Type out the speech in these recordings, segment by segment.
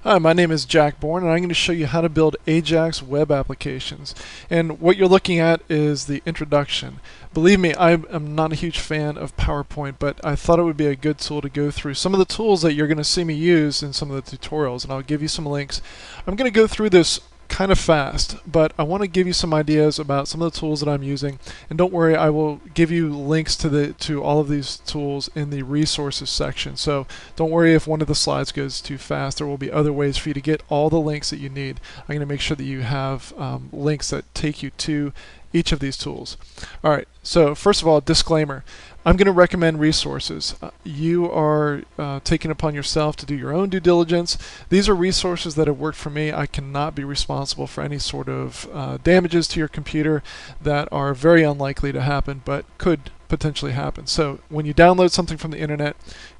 Hi, my name is Jack Bourne, and I'm going to show you how to build Ajax web applications. And what you're looking at is the introduction. Believe me, I am not a huge fan of PowerPoint, but I thought it would be a good tool to go through some of the tools that you're going to see me use in some of the tutorials, and I'll give you some links. I'm going to go through this kind of fast, but I want to give you some ideas about some of the tools that I'm using. And don't worry, I will give you links to all of these tools in the resources section. So don't worry if one of the slides goes too fast. There will be other ways for you to get all the links that you need. I'm going to make sure that you have links that take you to each of these tools. Alright, so first of all, disclaimer. I'm going to recommend resources. You are taking upon yourself to do your own due diligence. These are resources that have worked for me. I cannot be responsible for any sort of damages to your computer that are very unlikely to happen, but could potentially happen. So when you download something from the internet,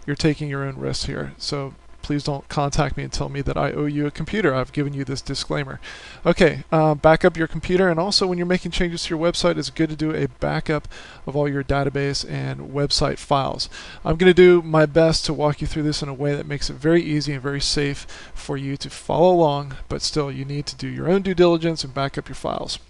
you're taking your own risks here. So please don't contact me and tell me that I owe you a computer. I've given you this disclaimer. Okay, back up your computer, and also when you're making changes to your website, it's good to do a backup of all your database and website files. I'm going to do my best to walk you through this in a way that makes it very easy and very safe for you to follow along, but still you need to do your own due diligence and back up your files.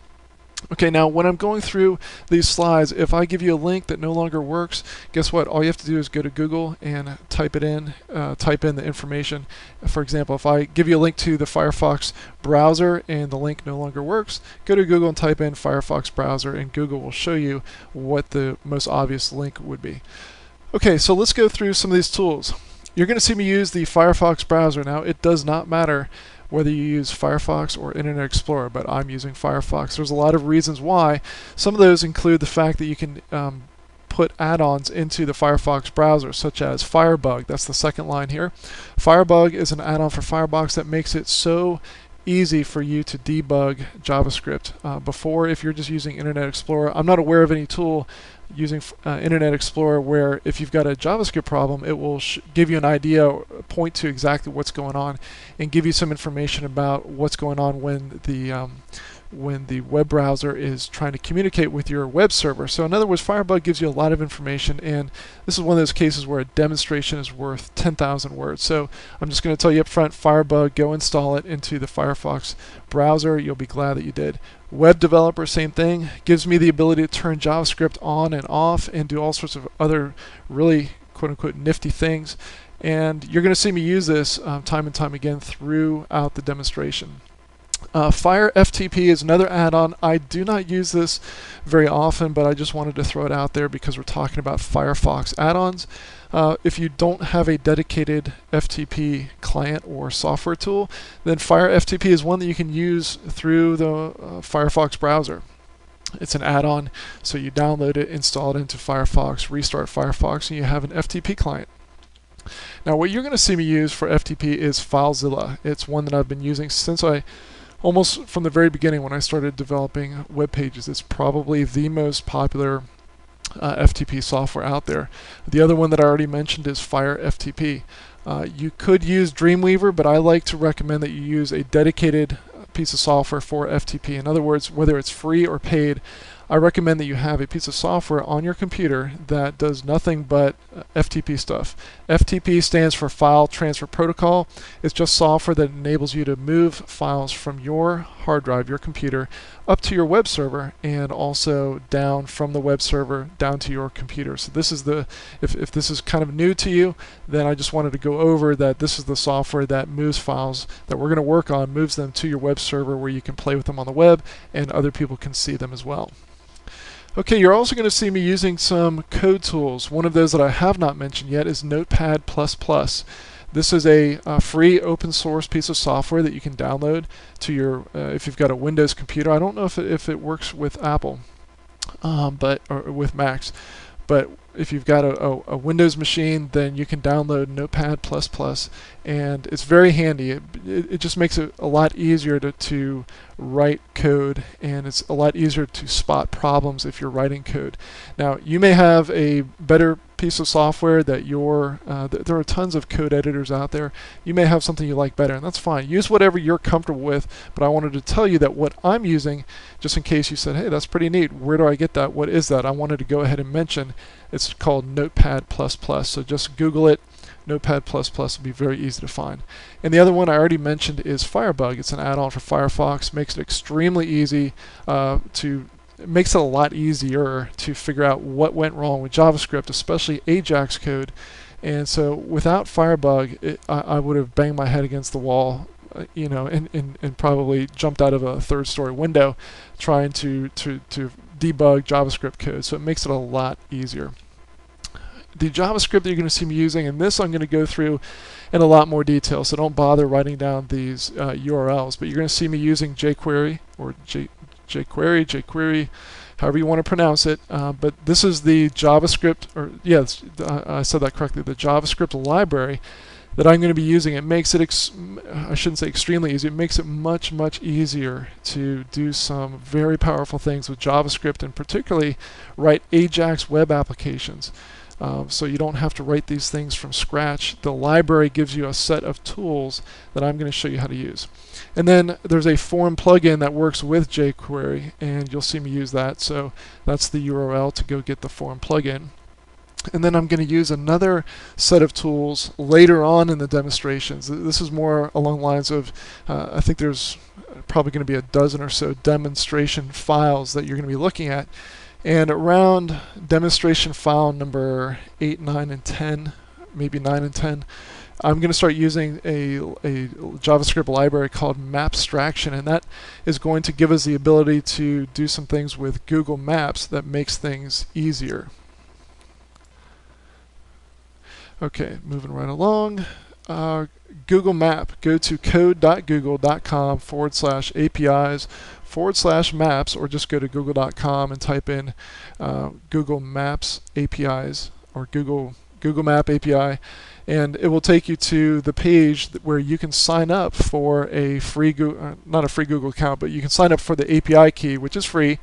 Okay, now when I'm going through these slides, if I give you a link that no longer works, guess what? All you have to do is go to Google and type in the information. For example, if I give you a link to the Firefox browser and the link no longer works, go to Google and type in Firefox browser, and Google will show you what the most obvious link would be. Okay, so let's go through some of these tools. You're going to see me use the Firefox browser. Now, it does not matter whether you use Firefox or Internet Explorer, but I'm using Firefox. There's a lot of reasons why. Some of those include the fact that you can put add-ons into the Firefox browser, such as Firebug. That's the second line here. Firebug is an add-on for Firefox that makes it so easy for you to debug JavaScript. Before, if you're just using Internet Explorer, I'm not aware of any tool using Internet Explorer where if you've got a JavaScript problem, it will give you an idea, point to exactly what's going on, and give you some information about what's going on when the web browser is trying to communicate with your web server. So in other words, Firebug gives you a lot of information, and this is one of those cases where a demonstration is worth 10,000 words. So I'm just going to tell you up front, Firebug, go install it into the Firefox browser. You'll be glad that you did. Web developer, same thing, gives me the ability to turn JavaScript on and off and do all sorts of other really quote-unquote nifty things. And you're going to see me use this time and time again throughout the demonstration. Fire FTP is another add-on. I do not use this very often, but I just wanted to throw it out there because we're talking about Firefox add-ons. If you don't have a dedicated FTP client or software tool, then Fire FTP is one that you can use through the Firefox browser. It's an add-on, so you download it, install it into Firefox, restart Firefox, and you have an FTP client. Now, what you're going to see me use for FTP is FileZilla. It's one that I've been using since almost from the very beginning when I started developing web pages. It's probably the most popular FTP software out there. The other one that I already mentioned is Fire FTP. You could use Dreamweaver, but I like to recommend that you use a dedicated piece of software for FTP. In other words, whether it's free or paid, I recommend that you have a piece of software on your computer that does nothing but FTP stuff. FTP stands for File Transfer Protocol. It's just software that enables you to move files from your hard drive, your computer, up to your web server, and also down from the web server down to your computer. So this is if this is kind of new to you, then I just wanted to go over that this is the software that moves files that we're going to work on, moves them to your web server where you can play with them on the web and other people can see them as well. Okay, you're also going to see me using some code tools. One of those that I have not mentioned yet is Notepad++. This is a free open source piece of software that you can download to your, if you've got a Windows computer. I don't know if it works with Apple, or with Macs, but if you've got a Windows machine, then you can download Notepad++, and it's very handy. It just makes it a lot easier to write code, and it's a lot easier to spot problems if you're writing code. Now, you may have a better piece of software that there are tons of code editors out there. You may have something you like better, and that's fine. Use whatever you're comfortable with, but I wanted to tell you that what I'm using, just in case you said, hey, that's pretty neat, where do I get that, what is that? I wanted to go ahead and mention it's called Notepad++. So just Google it, Notepad++ will be very easy to find. And the other one I already mentioned is Firebug. It's an add-on for Firefox. Makes it extremely easy it makes it a lot easier to figure out what went wrong with JavaScript, especially Ajax code. And so without Firebug, I would have banged my head against the wall, and probably jumped out of a third-story window trying to debug JavaScript code. So it makes it a lot easier. The JavaScript that you're going to see me using, and this I'm going to go through in a lot more detail, so don't bother writing down these URLs, but you're going to see me using JQuery, or JQuery, however you want to pronounce it, but this is the JavaScript, or yes, I said that correctly, the JavaScript library that I'm going to be using. It makes it, I shouldn't say extremely easy, it makes it much, much easier to do some very powerful things with JavaScript, and particularly write Ajax web applications. So you don't have to write these things from scratch. The library gives you a set of tools that I'm going to show you how to use. And then there's a form plugin that works with JQuery, and you'll see me use that. So that's the URL to go get the form plugin. And then I'm going to use another set of tools later on in the demonstrations. This is more along the lines of, I think there's probably going to be a dozen or so demonstration files that you're going to be looking at. And around demonstration file number 8, 9, and 10, maybe 9 and 10, I'm going to start using a JavaScript library called Mapstraction, and that is going to give us the ability to do some things with Google Maps that makes things easier. Okay, moving right along. Google Map, go to code.google.com/APIs/maps, or just go to google.com and type in Google Maps APIs, or Google Map API, and it will take you to the page where you can sign up for a free not a free Google account, but you can sign up for the API key, which is free,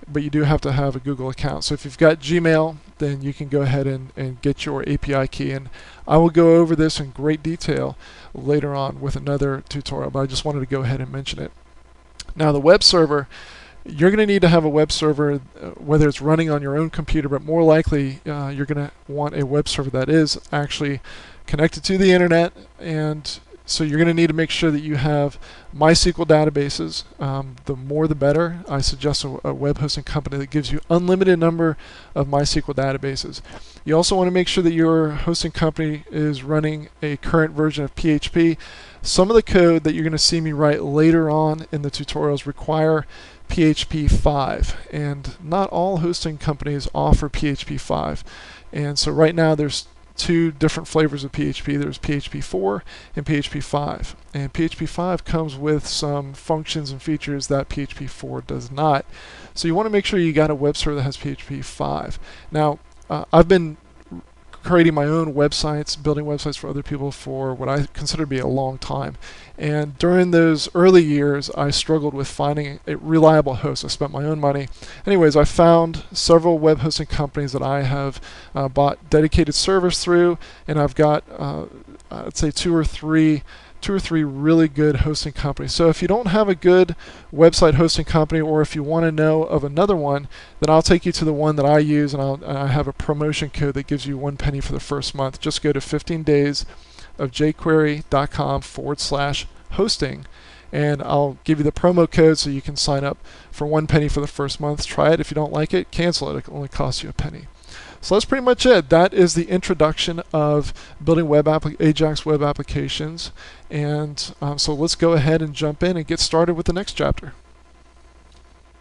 but you do have to have a Google account. So if you've got Gmail, then you can go ahead and get your API key. And I will go over this in great detail later on with another tutorial, but I just wanted to go ahead and mention it. Now the web server, you're going to need to have a web server, whether it's running on your own computer, but more likely you're going to want a web server that is actually connected to the internet. And so you're going to need to make sure that you have MySQL databases. The more the better. I suggest a web hosting company that gives you unlimited number of MySQL databases. You also want to make sure that your hosting company is running a current version of PHP. Some of the code that you're going to see me write later on in the tutorials require PHP 5, and not all hosting companies offer PHP 5. And so right now there's two different flavors of PHP. There's PHP 4 and PHP 5. And PHP 5 comes with some functions and features that PHP 4 does not. So you want to make sure you got a web server that has PHP 5. Now, I've been creating my own websites, building websites for other people for what I consider to be a long time. And during those early years, I struggled with finding a reliable host. I spent my own money. Anyways, I found several web hosting companies that I have bought dedicated servers through, and I've got, I'd say two or three really good hosting companies. So if you don't have a good website hosting company, or if you want to know of another one, then I'll take you to the one that I use, and I have a promotion code that gives you 1 penny for the first month. Just go to 15 days of jQuery.com/hosting, and I'll give you the promo code so you can sign up for 1 penny for the first month. Try it. If you don't like it, cancel it. It only costs you a penny. So that's pretty much it. That is the introduction of building Ajax web applications. And so let's go ahead and jump in and get started with the next chapter.